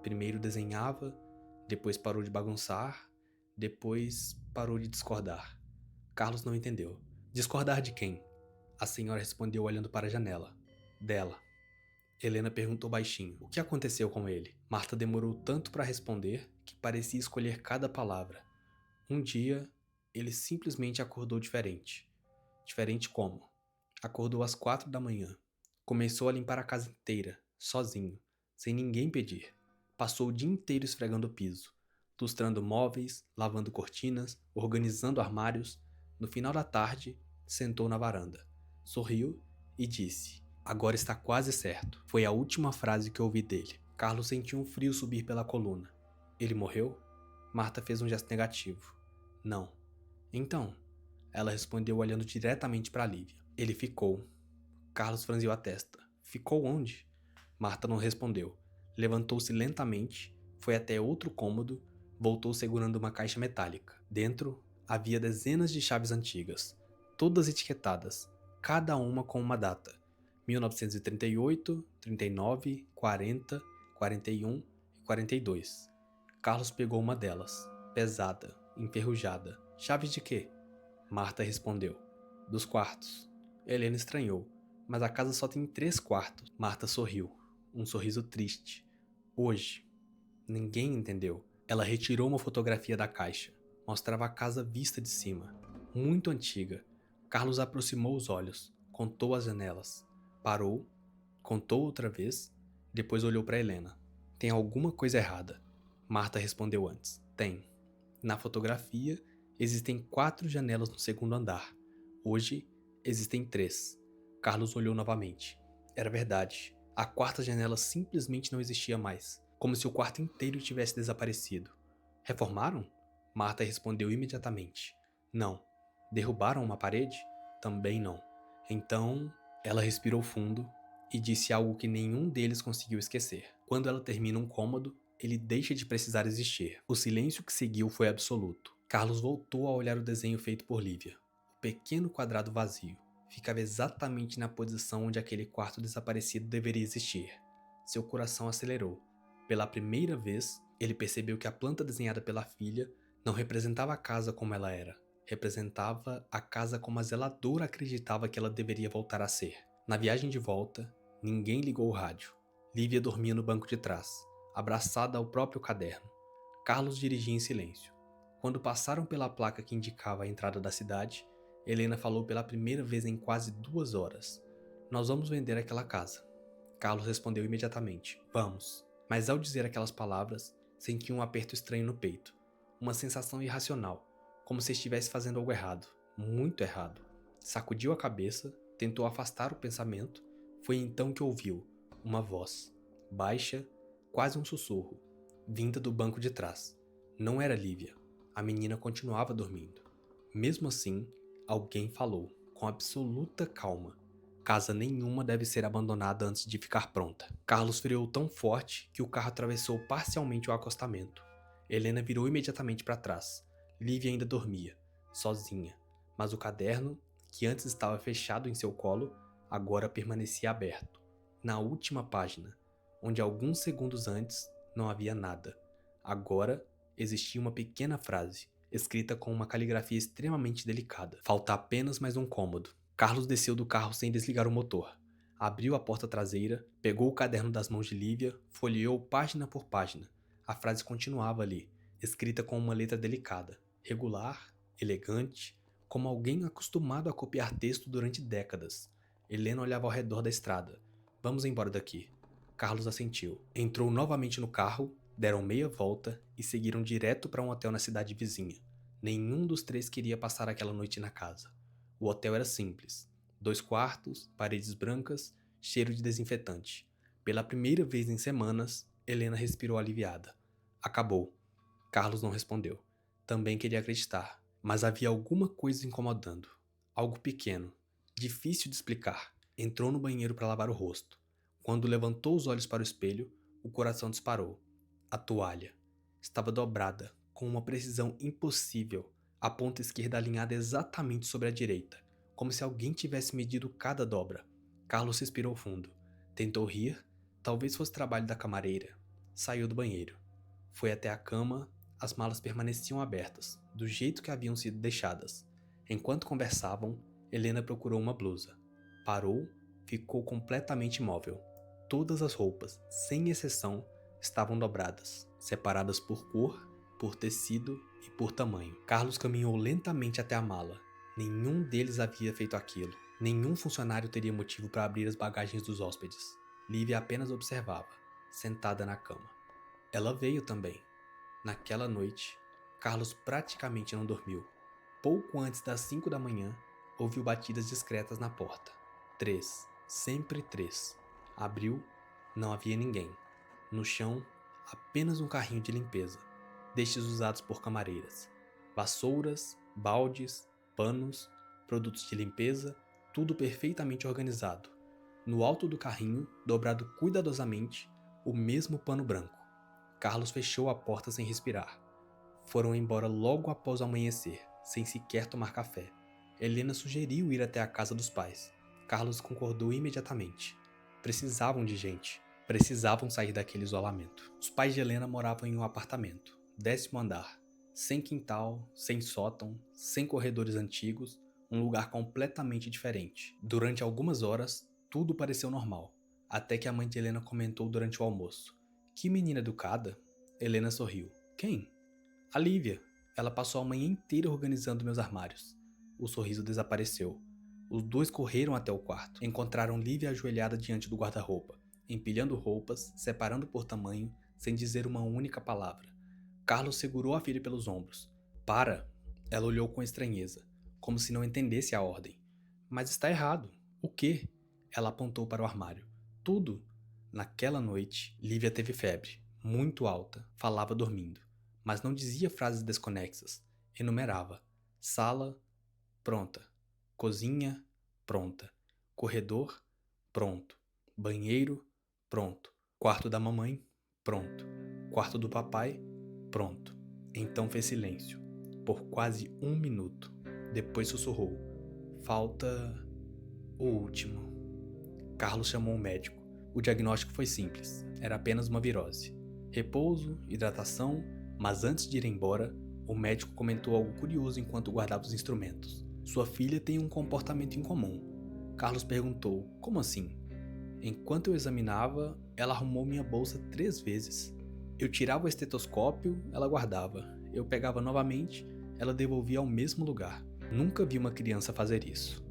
Primeiro desenhava, depois parou de bagunçar, depois parou de discordar. Carlos não entendeu. Discordar de quem? A senhora respondeu olhando para a janela. Dela. Helena perguntou baixinho: o que aconteceu com ele? Marta demorou tanto para responder que parecia escolher cada palavra. Um dia, ele simplesmente acordou diferente. Diferente como? Acordou às 4 da manhã. Começou a limpar a casa inteira, sozinho, sem ninguém pedir. Passou o dia inteiro esfregando o piso, lustrando móveis, lavando cortinas, organizando armários. No final da tarde, sentou na varanda, sorriu e disse: agora está quase certo. Foi a última frase que ouvi dele. Carlos sentiu um frio subir pela coluna. Ele morreu? Marta fez um gesto negativo. Não. Então? Ela respondeu olhando diretamente para Lívia. Ele ficou. Carlos franziu a testa. Ficou onde? Marta não respondeu. Levantou-se lentamente, foi até outro cômodo, voltou segurando uma caixa metálica. Dentro havia dezenas de chaves antigas, todas etiquetadas, cada uma com uma data: 1938, 39, 40, 41 e 42. Carlos pegou uma delas, pesada, enferrujada. Chaves de quê? Marta respondeu: dos quartos. Helena estranhou. Mas a casa só tem 3 quartos. Marta sorriu. Um sorriso triste. Hoje. Ninguém entendeu. Ela retirou uma fotografia da caixa. Mostrava a casa vista de cima. Muito antiga. Carlos aproximou os olhos. Contou as janelas. Parou. Contou outra vez. Depois olhou para Helena. Tem alguma coisa errada. Marta respondeu antes. Tem. Na fotografia, existem 4 janelas no segundo andar. Hoje, existem 3. Carlos olhou novamente. Era verdade. A 4ª janela simplesmente não existia mais, como se o quarto inteiro tivesse desaparecido. Reformaram? Marta respondeu imediatamente. Não. Derrubaram uma parede? Também não. Então, ela respirou fundo e disse algo que nenhum deles conseguiu esquecer. Quando ela termina um cômodo, ele deixa de precisar existir. O silêncio que seguiu foi absoluto. Carlos voltou a olhar o desenho feito por Lívia. O pequeno quadrado vazio. Ficava exatamente na posição onde aquele quarto desaparecido deveria existir. Seu coração acelerou. Pela primeira vez, ele percebeu que a planta desenhada pela filha não representava a casa como ela era. Representava a casa como a zeladora acreditava que ela deveria voltar a ser. Na viagem de volta, ninguém ligou o rádio. Lívia dormia no banco de trás, abraçada ao próprio caderno. Carlos dirigia em silêncio. Quando passaram pela placa que indicava a entrada da cidade, Helena falou pela primeira vez em quase 2 horas. Nós vamos vender aquela casa. Carlos respondeu imediatamente. Vamos. Mas ao dizer aquelas palavras, sentiu um aperto estranho no peito. Uma sensação irracional, como se estivesse fazendo algo errado. Muito errado. Sacudiu a cabeça, tentou afastar o pensamento. Foi então que ouviu uma voz, baixa, quase um sussurro, vinda do banco de trás. Não era Lívia. A menina continuava dormindo. Mesmo assim, alguém falou, com absoluta calma. Casa nenhuma deve ser abandonada antes de ficar pronta. Carlos freou tão forte que o carro atravessou parcialmente o acostamento. Helena virou imediatamente para trás. Lívia ainda dormia, sozinha, mas o caderno, que antes estava fechado em seu colo, agora permanecia aberto. Na última página, onde alguns segundos antes não havia nada. Agora existia uma pequena frase, escrita com uma caligrafia extremamente delicada. Falta apenas mais um cômodo. Carlos desceu do carro sem desligar o motor. Abriu a porta traseira, pegou o caderno das mãos de Lívia, folheou página por página. A frase continuava ali, escrita com uma letra delicada, regular, elegante, como alguém acostumado a copiar texto durante décadas. Helena olhava ao redor da estrada. Vamos embora daqui. Carlos assentiu. Entrou novamente no carro, deram meia volta e seguiram direto para um hotel na cidade vizinha. Nenhum dos três queria passar aquela noite na casa. O hotel era simples. 2 quartos, paredes brancas, cheiro de desinfetante. Pela primeira vez em semanas, Helena respirou aliviada. Acabou. Carlos não respondeu. Também queria acreditar, mas havia alguma coisa incomodando. Algo pequeno, difícil de explicar. Entrou no banheiro para lavar o rosto. Quando levantou os olhos para o espelho, o coração disparou. A toalha estava dobrada, com uma precisão impossível, a ponta esquerda alinhada exatamente sobre a direita, como se alguém tivesse medido cada dobra. Carlos respirou fundo. Tentou rir, talvez fosse trabalho da camareira. Saiu do banheiro. Foi até a cama, as malas permaneciam abertas, do jeito que haviam sido deixadas. Enquanto conversavam, Helena procurou uma blusa. Parou, ficou completamente imóvel. Todas as roupas, sem exceção, estavam dobradas, separadas por cor, por tecido e por tamanho. Carlos caminhou lentamente até a mala. Nenhum deles havia feito aquilo. Nenhum funcionário teria motivo para abrir as bagagens dos hóspedes. Lívia apenas observava, sentada na cama. Ela veio também. Naquela noite, Carlos praticamente não dormiu. Pouco antes das 5 da manhã, ouviu batidas discretas na porta. 3, sempre 3. Abriu, não havia ninguém. No chão, apenas um carrinho de limpeza, destes usados por camareiras. Vassouras, baldes, panos, produtos de limpeza, tudo perfeitamente organizado. No alto do carrinho, dobrado cuidadosamente, o mesmo pano branco. Carlos fechou a porta sem respirar. Foram embora logo após o amanhecer, sem sequer tomar café. Helena sugeriu ir até a casa dos pais. Carlos concordou imediatamente. Precisavam de gente. Precisavam sair daquele isolamento. Os pais de Helena moravam em um apartamento, 10º andar, sem quintal, sem sótão, sem corredores antigos, um lugar completamente diferente. Durante algumas horas, tudo pareceu normal, até que a mãe de Helena comentou durante o almoço. Que menina educada. Helena sorriu. Quem? A Lívia. Ela passou a manhã inteira organizando meus armários. O sorriso desapareceu. Os dois correram até o quarto. Encontraram Lívia ajoelhada diante do guarda-roupa, empilhando roupas, separando por tamanho, sem dizer uma única palavra. Carlos segurou a filha pelos ombros. Para! Ela olhou com estranheza, como se não entendesse a ordem. Mas está errado. O quê? Ela apontou para o armário. Tudo. Naquela noite, Lívia teve febre, muito alta, falava dormindo, mas não dizia frases desconexas. Enumerava. Sala, pronta. Cozinha, pronta. Corredor, pronto. Banheiro, pronto. Quarto da mamãe, pronto. Quarto do papai, pronto. Então fez silêncio, por quase 1 minuto. Depois sussurrou. Falta o último. Carlos chamou um médico. O diagnóstico foi simples. Era apenas uma virose. Repouso, hidratação, mas antes de ir embora, o médico comentou algo curioso enquanto guardava os instrumentos. Sua filha tem um comportamento incomum. Carlos perguntou, como assim? Enquanto eu examinava, ela arrumou minha bolsa 3 vezes. Eu tirava o estetoscópio, ela guardava. Eu pegava novamente, ela devolvia ao mesmo lugar. Nunca vi uma criança fazer isso.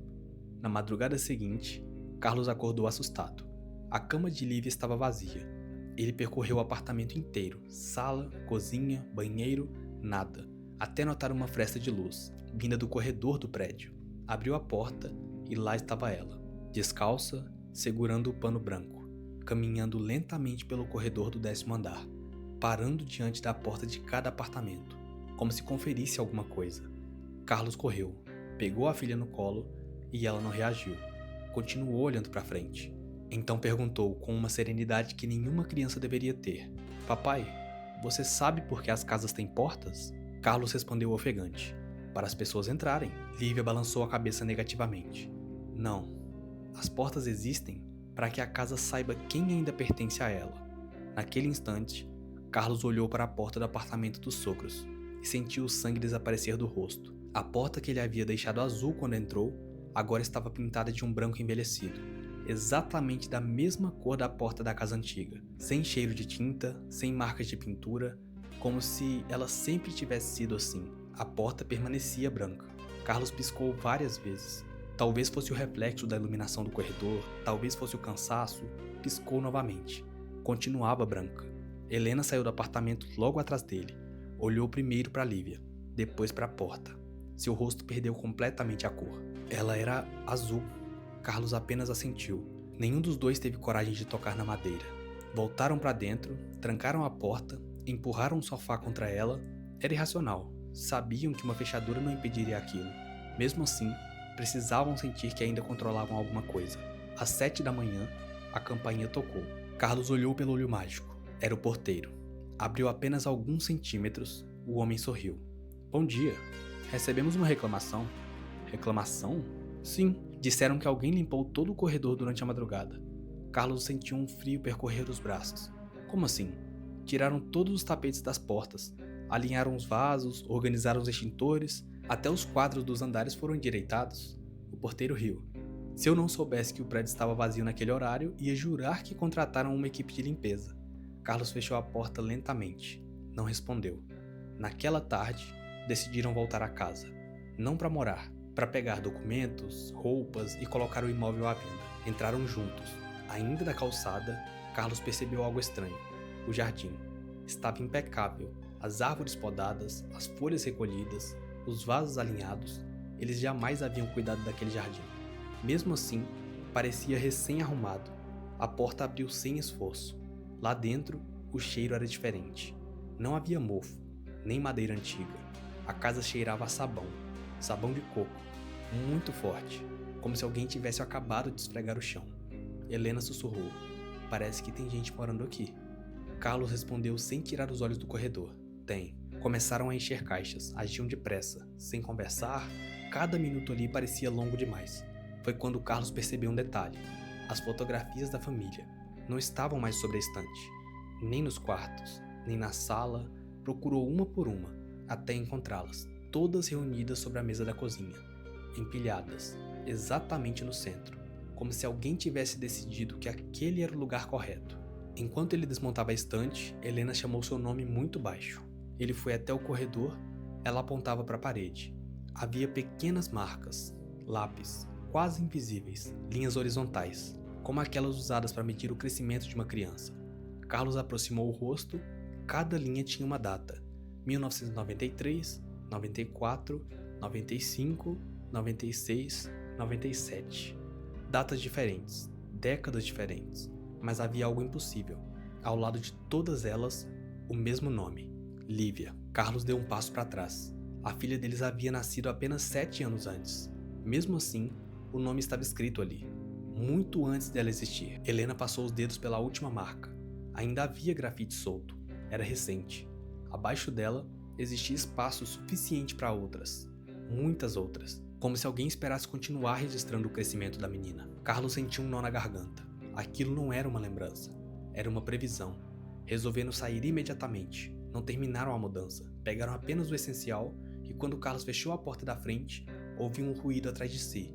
Na madrugada seguinte, Carlos acordou assustado. A cama de Lívia estava vazia. Ele percorreu o apartamento inteiro, sala, cozinha, banheiro, nada, até notar uma fresta de luz, vinda do corredor do prédio. Abriu a porta e lá estava ela, descalça, segurando o pano branco, caminhando lentamente pelo corredor do 10º andar, parando diante da porta de cada apartamento, como se conferisse alguma coisa. Carlos correu, pegou a filha no colo e ela não reagiu. continuou olhando para frente. Então perguntou com uma serenidade que nenhuma criança deveria ter: Papai, você sabe por que as casas têm portas? Carlos respondeu ofegante: Para as pessoas entrarem. Lívia balançou a cabeça negativamente. Não. As portas existem para que a casa saiba quem ainda pertence a ela. Naquele instante, Carlos olhou para a porta do apartamento dos sogros e sentiu o sangue desaparecer do rosto. A porta que ele havia deixado azul quando entrou, agora estava pintada de um branco envelhecido, exatamente da mesma cor da porta da casa antiga, sem cheiro de tinta, sem marcas de pintura, como se ela sempre tivesse sido assim. A porta permanecia branca. Carlos piscou várias vezes. Talvez fosse o reflexo da iluminação do corredor, talvez fosse o cansaço. Piscou novamente. Continuava branca. Helena saiu do apartamento logo atrás dele. Olhou primeiro para Lívia, depois para a porta. Seu rosto perdeu completamente a cor. Ela era azul. Carlos apenas assentiu. Nenhum dos dois teve coragem de tocar na madeira. Voltaram para dentro, trancaram a porta, empurraram um sofá contra ela. Era irracional. Sabiam que uma fechadura não impediria aquilo. Mesmo assim, precisavam sentir que ainda controlavam alguma coisa. Às 7 da manhã, a campainha tocou. Carlos olhou pelo olho mágico. Era o porteiro. Abriu apenas alguns centímetros. O homem sorriu. Bom dia. Recebemos uma reclamação. Reclamação? Sim. Disseram que alguém limpou todo o corredor durante a madrugada. Carlos sentiu um frio percorrer os braços. Como assim? Tiraram todos os tapetes das portas, alinharam os vasos, organizaram os extintores, até os quadros dos andares foram endireitados. O porteiro riu. Se eu não soubesse que o prédio estava vazio naquele horário, ia jurar que contrataram uma equipe de limpeza. Carlos fechou a porta lentamente. Não respondeu. Naquela tarde, decidiram voltar a casa. Não para morar, para pegar documentos, roupas e colocar o imóvel à venda. Entraram juntos. Ainda da calçada, Carlos percebeu algo estranho. O jardim estava impecável. As árvores podadas, as folhas recolhidas, os vasos alinhados. Eles jamais haviam cuidado daquele jardim. Mesmo assim, parecia recém-arrumado. A porta abriu sem esforço. Lá dentro, o cheiro era diferente. Não havia mofo, nem madeira antiga. A casa cheirava a sabão. Sabão de coco. Muito forte. Como se alguém tivesse acabado de esfregar o chão. Helena sussurrou. Parece que tem gente morando aqui. Carlos respondeu sem tirar os olhos do corredor. Tem. Começaram a encher caixas. Agiam depressa. Sem conversar. Cada minuto ali parecia longo demais. Foi quando Carlos percebeu um detalhe. As fotografias da família não estavam mais sobre a estante. Nem nos quartos, nem na sala. Procurou uma por uma, até encontrá-las. Todas reunidas sobre a mesa da cozinha. Empilhadas, exatamente no centro. Como se alguém tivesse decidido que aquele era o lugar correto. Enquanto ele desmontava a estante, Helena chamou seu nome muito baixo. Ele foi até o corredor, ela apontava para a parede. Havia pequenas marcas, lápis, quase invisíveis, linhas horizontais, como aquelas usadas para medir o crescimento de uma criança. Carlos aproximou o rosto, cada linha tinha uma data: 1993, 94, 95, 96, 97. Datas diferentes, décadas diferentes, mas havia algo impossível. Ao lado de todas elas, o mesmo nome: Lívia. Carlos deu um passo para trás. A filha deles havia nascido apenas 7 anos antes. Mesmo assim, o nome estava escrito ali, muito antes dela existir. Helena passou os dedos pela última marca. Ainda havia grafite solto. Era recente. Abaixo dela, existia espaço suficiente para outras. Muitas outras. Como se alguém esperasse continuar registrando o crescimento da menina. Carlos sentiu um nó na garganta. Aquilo não era uma lembrança. Era uma previsão. Resolveram sair imediatamente. Não terminaram a mudança. Pegaram apenas o essencial e quando Carlos fechou a porta da frente, ouviu um ruído atrás de si.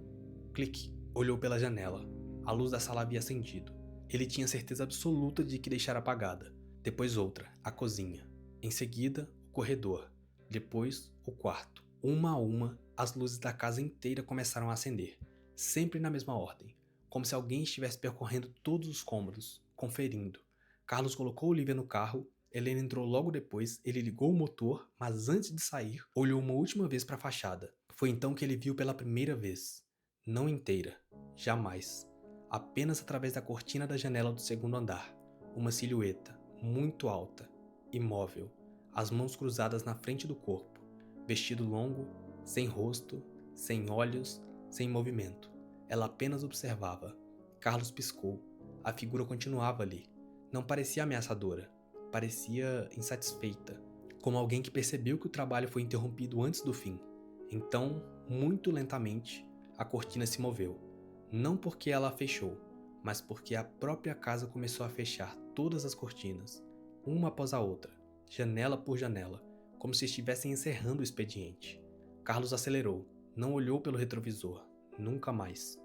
Clique. Olhou pela janela. A luz da sala havia acendido. Ele tinha certeza absoluta de que deixara apagada. Depois outra, a cozinha. Em seguida, o corredor. Depois, o quarto. Uma a uma, as luzes da casa inteira começaram a acender. Sempre na mesma ordem. Como se alguém estivesse percorrendo todos os cômodos, conferindo. Carlos colocou Olivia no carro. Helena entrou logo depois. Ele ligou o motor, mas antes de sair, olhou uma última vez para a fachada. Foi então que ele viu pela primeira vez. Não inteira. Jamais. Apenas através da cortina da janela do segundo andar. Uma silhueta, muito alta, imóvel, as mãos cruzadas na frente do corpo. Vestido longo, sem rosto, sem olhos, sem movimento. Ela apenas observava. Carlos piscou. A figura continuava ali. Não parecia ameaçadora. Parecia insatisfeita. Como alguém que percebeu que o trabalho foi interrompido antes do fim. Então, muito lentamente, a cortina se moveu. Não porque ela a fechou, mas porque a própria casa começou a fechar todas as cortinas, uma após a outra, janela por janela, como se estivessem encerrando o expediente. Carlos acelerou, não olhou pelo retrovisor, nunca mais.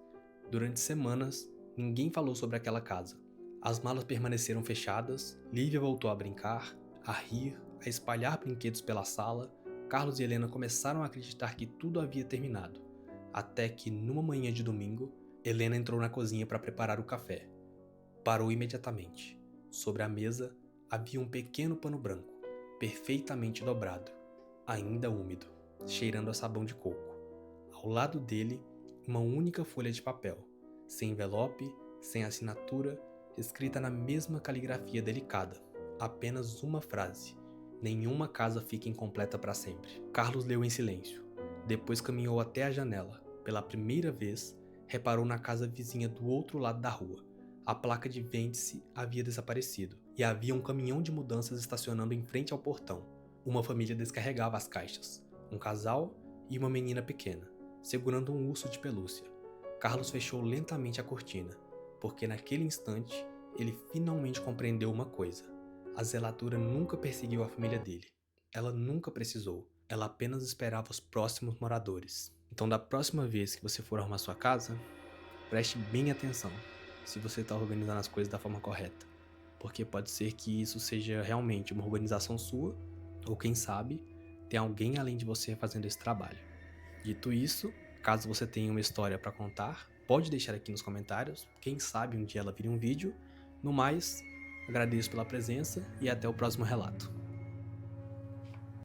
Durante semanas, ninguém falou sobre aquela casa. As malas permaneceram fechadas, Lívia voltou a brincar, a rir, a espalhar brinquedos pela sala. Carlos e Helena começaram a acreditar que tudo havia terminado. Até que, numa manhã de domingo, Helena entrou na cozinha para preparar o café. Parou imediatamente. Sobre a mesa havia um pequeno pano branco, perfeitamente dobrado, ainda úmido, cheirando a sabão de coco. Ao lado dele, uma única folha de papel, sem envelope, sem assinatura, escrita na mesma caligrafia delicada. Apenas uma frase: nenhuma casa fica incompleta para sempre. Carlos leu em silêncio. Depois caminhou até a janela. Pela primeira vez, reparou na casa vizinha do outro lado da rua. A placa de vende-se havia desaparecido e havia um caminhão de mudanças estacionando em frente ao portão. Uma família descarregava as caixas. Um casal e uma menina pequena, segurando um urso de pelúcia. Carlos fechou lentamente a cortina, porque naquele instante ele finalmente compreendeu uma coisa. A zeladora nunca perseguiu a família dele. Ela nunca precisou. Ela apenas esperava os próximos moradores. Então, da próxima vez que você for arrumar sua casa, preste bem atenção se você está organizando as coisas da forma correta. Porque pode ser que isso seja realmente uma organização sua, ou quem sabe, tem alguém além de você fazendo esse trabalho. Dito isso, caso você tenha uma história para contar, pode deixar aqui nos comentários. Quem sabe um dia ela vire um vídeo. No mais, agradeço pela presença e até o próximo relato.